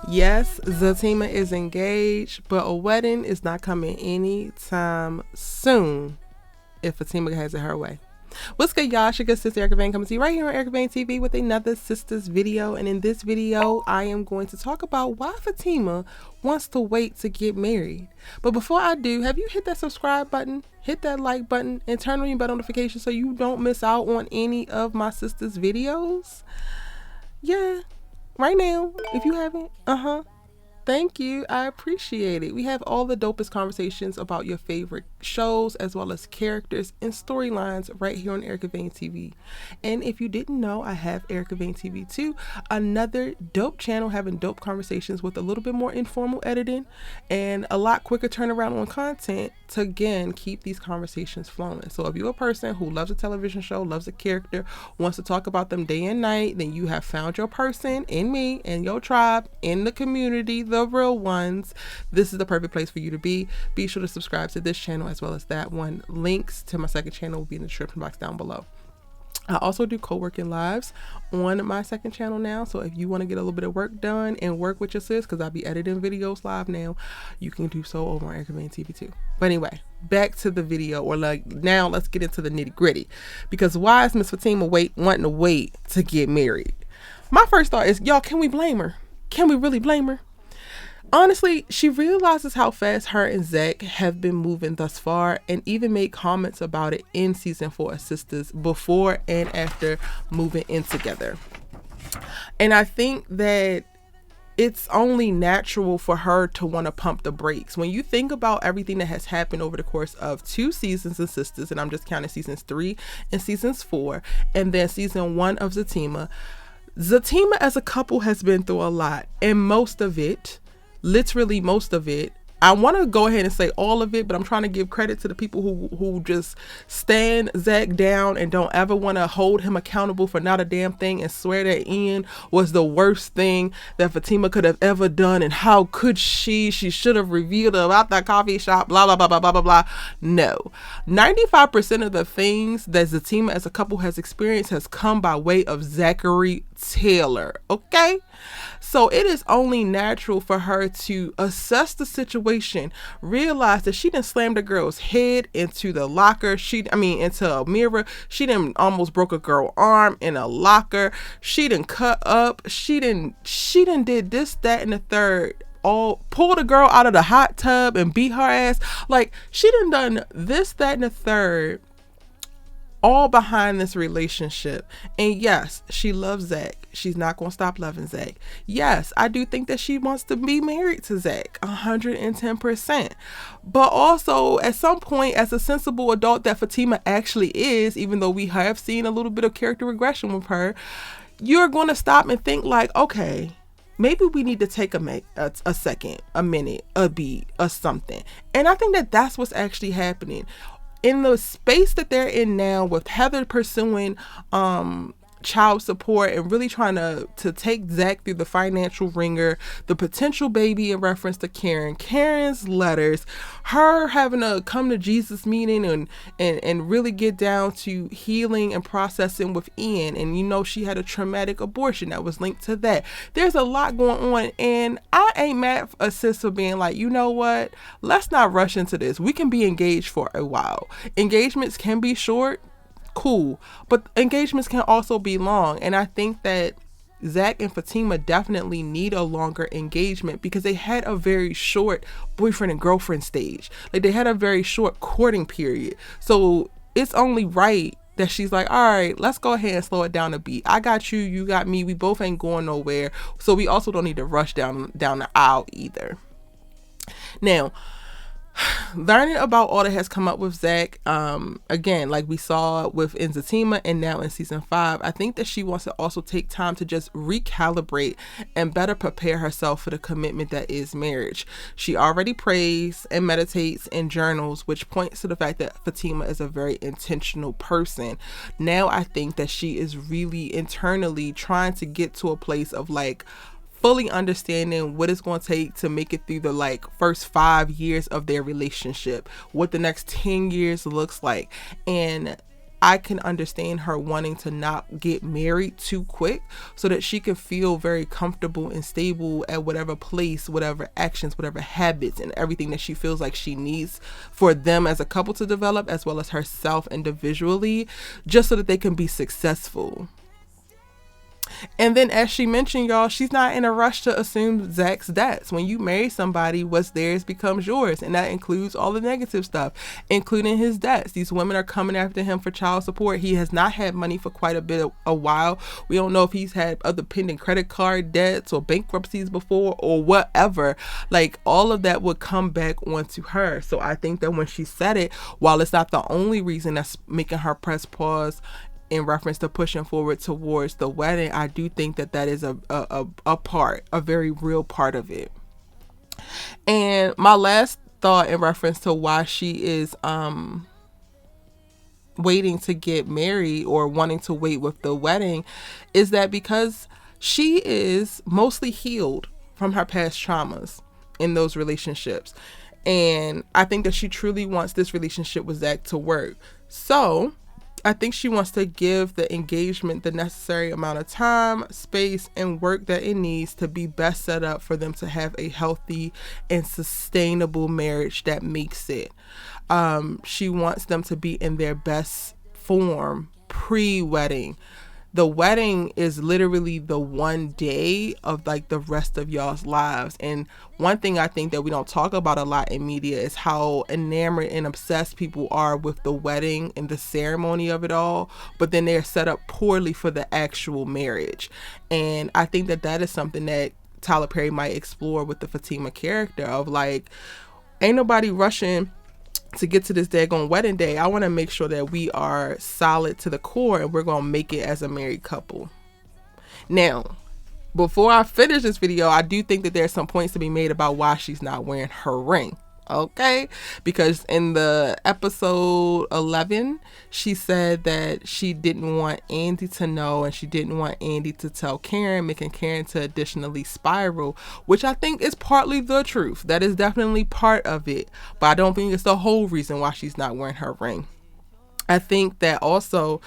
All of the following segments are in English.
Yes, Fatima is engaged, but a wedding is not coming anytime soon if Fatima has it her way. What's good, y'all? It's your good sister Erica Vane coming to you right here on Erica Vane TV with another Sistas video. And in this video, I am going to talk about why Fatima wants to wait to get married. But before I do, have you hit that subscribe button, hit that like button, and turn on your bell notification so you don't miss out on any of my sisters' videos? Yeah, right now, if you haven't, thank you. I appreciate it. We have all the dopest conversations about your favorite shows as well as characters and storylines right here on Erica Vane TV. And if you didn't know, I have Erica Vane TV too, another dope channel having dope conversations with a little bit more informal editing and a lot quicker turnaround on content to again keep these conversations flowing. So if you're a person who loves a television show, loves a character, wants to talk about them day and night, then you have found your person in me and your tribe in the community, the real ones. This is the perfect place for you to be. Be sure to subscribe to this channel as well as that one. Links to my second channel will be in the description box down below. I also do co-working lives on my second channel now, so if you want to get a little bit of work done and work with your sis, because I'll be editing videos live now, you can do so over on Erica Vane TV too. But anyway, back to the video, or like now let's get into the nitty gritty, because why is Miss Fatima wanting to wait to get married? My first thought is, y'all, can we blame her? Can we really blame her? Honestly, she realizes how fast her and Zach have been moving thus far and even made comments about it in season 4 of Sistas before and after moving in together. And I think that it's only natural for her to want to pump the brakes. When you think about everything that has happened over the course of 2 seasons of Sistas, and I'm just counting seasons 3 and seasons 4, and then season 1 of Fatima as a couple has been through a lot, and most of it, literally most of it, I want to go ahead and say all of it, but I'm trying to give credit to the people who just stand Zach down and don't ever want to hold him accountable for not a damn thing and swear that Ian was the worst thing that Fatima could have ever done, and how could she should have revealed about that coffee shop, blah blah blah blah blah blah blah. No, 95% of the things that Fatima as a couple has experienced has come by way of Zachary Taylor. Okay, so it is only natural for her to assess the situation, realize that she done slammed a girl's head into the locker, into a mirror. She done almost broke a girl's arm in a locker. She done cut up. She done did this, that, and the third. All pulled a girl out of the hot tub and beat her ass. Like, she done this, that, and the third, all behind this relationship. And yes, she loves Zach. She's not going to stop loving Zach. Yes, I do think that she wants to be married to Zach 110%. But also, at some point, as a sensible adult that Fatima actually is, even though we have seen a little bit of character regression with her, you're going to stop and think like, okay, maybe we need to take a second, a minute, a beat, or something. And I think that that's what's actually happening. In the space that they're in now, with Heather pursuing child support and really trying to take Zach through the financial ringer, the potential baby in reference to Karen's letters, her having a come to Jesus meeting and really get down to healing and processing with Ian, and she had a traumatic abortion that was linked to that. There's a lot going on, and I ain't mad at a sis for being like, you know what, let's not rush into this. We can be engaged for a while. Engagements can be short, cool, but engagements can also be long, and I think that Zach and Fatima definitely need a longer engagement because they had a very short boyfriend and girlfriend stage. Like, they had a very short courting period, so it's only right that she's like, all right, let's go ahead and slow it down a beat. I got you, you got me, we both ain't going nowhere, so we also don't need to rush down the aisle either. Now, learning about all that has come up with Zach, again, like we saw with in Fatima and now in season 5, I think that she wants to also take time to just recalibrate and better prepare herself for the commitment that is marriage. She already prays and meditates and journals, which points to the fact that Fatima is a very intentional person. Now I think that she is really internally trying to get to a place of like fully understanding what it's going to take to make it through the first 5 years of their relationship, what the next 10 years looks like. And I can understand her wanting to not get married too quick so that she can feel very comfortable and stable at whatever place, whatever actions, whatever habits, and everything that she feels like she needs for them as a couple to develop, as well as herself individually, just so that they can be successful. And then, as she mentioned, y'all, she's not in a rush to assume ZAC'S debts. When you marry somebody, what's theirs becomes yours. And that includes all the negative stuff, including his debts. These women are coming after him for child support. He has not had money for quite a while. We don't know if he's had other pending credit card debts or bankruptcies before or whatever. Like, all of that would come back onto her. So I think that when she said it, while it's not the only reason that's making her press pause in reference to pushing forward towards the wedding, I do think that that is a very real part of it. And my last thought in reference to why she is waiting to get married or wanting to wait with the wedding is that because she is mostly healed from her past traumas in those relationships. And I think that she truly wants this relationship with Zach to work. So I think she wants to give the engagement the necessary amount of time, space, and work that it needs to be best set up for them to have a healthy and sustainable marriage that makes it. She wants them to be in their best form pre-wedding. The wedding is literally the one day of like the rest of y'all's lives. And one thing I think that we don't talk about a lot in media is how enamored and obsessed people are with the wedding and the ceremony of it all, but then they're set up poorly for the actual marriage. And I think that that is something that Tyler Perry might explore with the Fatima character of like, ain't nobody rushing to get to this daggone wedding day. I want to make sure that we are solid to the core and we're going to make it as a married couple. Now, before I finish this video, I do think that there's some points to be made about why she's not wearing her ring. Okay, because in the episode 11 she said that she didn't want Andi to know and she didn't want Andi to tell Karen, making Karen to additionally spiral, which I think is partly the truth. That is definitely part of it, but I don't think it's the whole reason why she's not wearing her ring. I think that also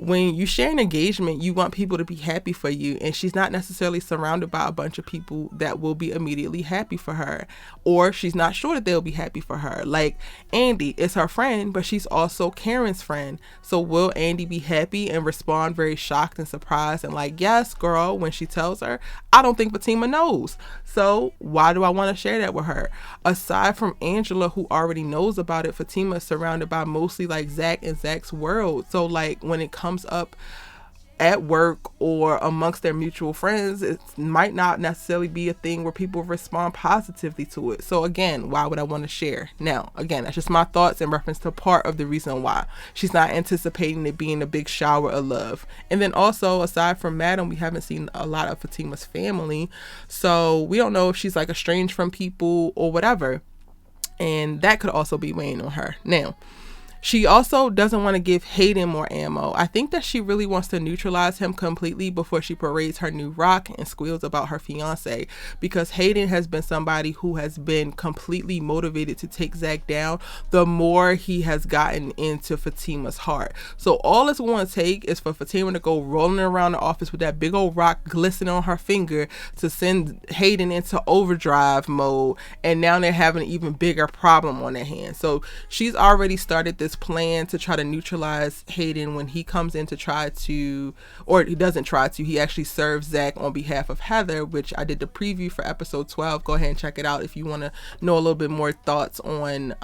when you share an engagement, you want people to be happy for you, and she's not necessarily surrounded by a bunch of people that will be immediately happy for her, or she's not sure that they'll be happy for her. Like Andi is her friend, but she's also Karen's friend. So will Andi be happy and respond very shocked and surprised and like, yes, girl, when she tells her? I don't think Fatima knows. So why do I want to share that with her? Aside from Angela, who already knows about it, Fatima is surrounded by mostly like Zach and Zach's world. So like when it comes up at work or amongst their mutual friends, it might not necessarily be a thing where people respond positively to it. So again, why would I want to share? Now, again, that's just my thoughts in reference to part of the reason why she's not anticipating it being a big shower of love. And then also, aside from Madam, we haven't seen a lot of Fatima's family, so we don't know if she's like estranged from people or whatever, and that could also be weighing on her. Now, she also doesn't want to give Hayden more ammo. I think that she really wants to neutralize him completely before she parades her new rock and squeals about her fiance, because Hayden has been somebody who has been completely motivated to take Zach down the more he has gotten into Fatima's heart. So all it's going to take is for Fatima to go rolling around the office with that big old rock glistening on her finger to send Hayden into overdrive mode, and now they're having an even bigger problem on their hands. So she's already started this plan to try to neutralize Hayden when he comes in to try to, or he doesn't try to, he actually serves Zach on behalf of Heather, which I did the preview for episode 12. Go ahead and check it out if you want to know a little bit more thoughts on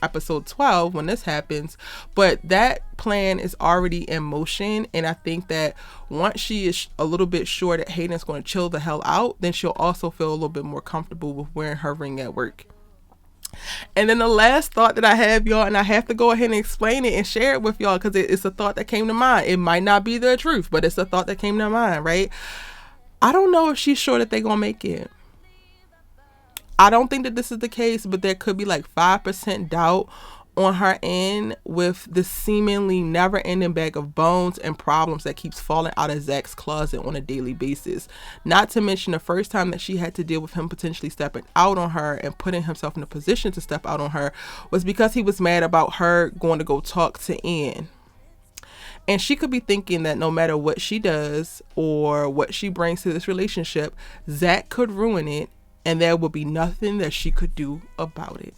episode 12 when this happens. But that plan is already in motion, and I think that once she is a little bit sure that Hayden's going to chill the hell out, then she'll also feel a little bit more comfortable with wearing her ring at work. And then the last thought that I have, y'all, and I have to go ahead and explain it and share it with y'all because it's a thought that came to mind. It might not be the truth, but it's a thought that came to mind, right? I don't know if she's sure that they're gonna make it. I don't think that this is the case, but there could be like 5% doubt on her end with the seemingly never-ending bag of bones and problems that keeps falling out of Zach's closet on a daily basis. Not to mention the first time that she had to deal with him potentially stepping out on her and putting himself in a position to step out on her was because he was mad about her going to go talk to Ann. And she could be thinking that no matter what she does or what she brings to this relationship, Zach could ruin it and there would be nothing that she could do about it.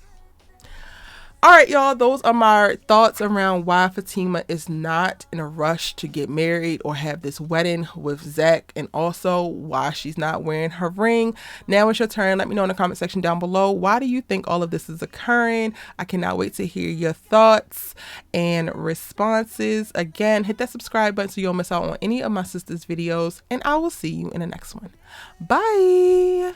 All right, y'all, those are my thoughts around why Fatima is not in a rush to get married or have this wedding with Zach, and also why she's not wearing her ring. Now it's your turn. Let me know in the comment section down below. Why do you think all of this is occurring? I cannot wait to hear your thoughts and responses. Again, hit that subscribe button so you don't miss out on any of my sisters' videos, and I will see you in the next one. Bye.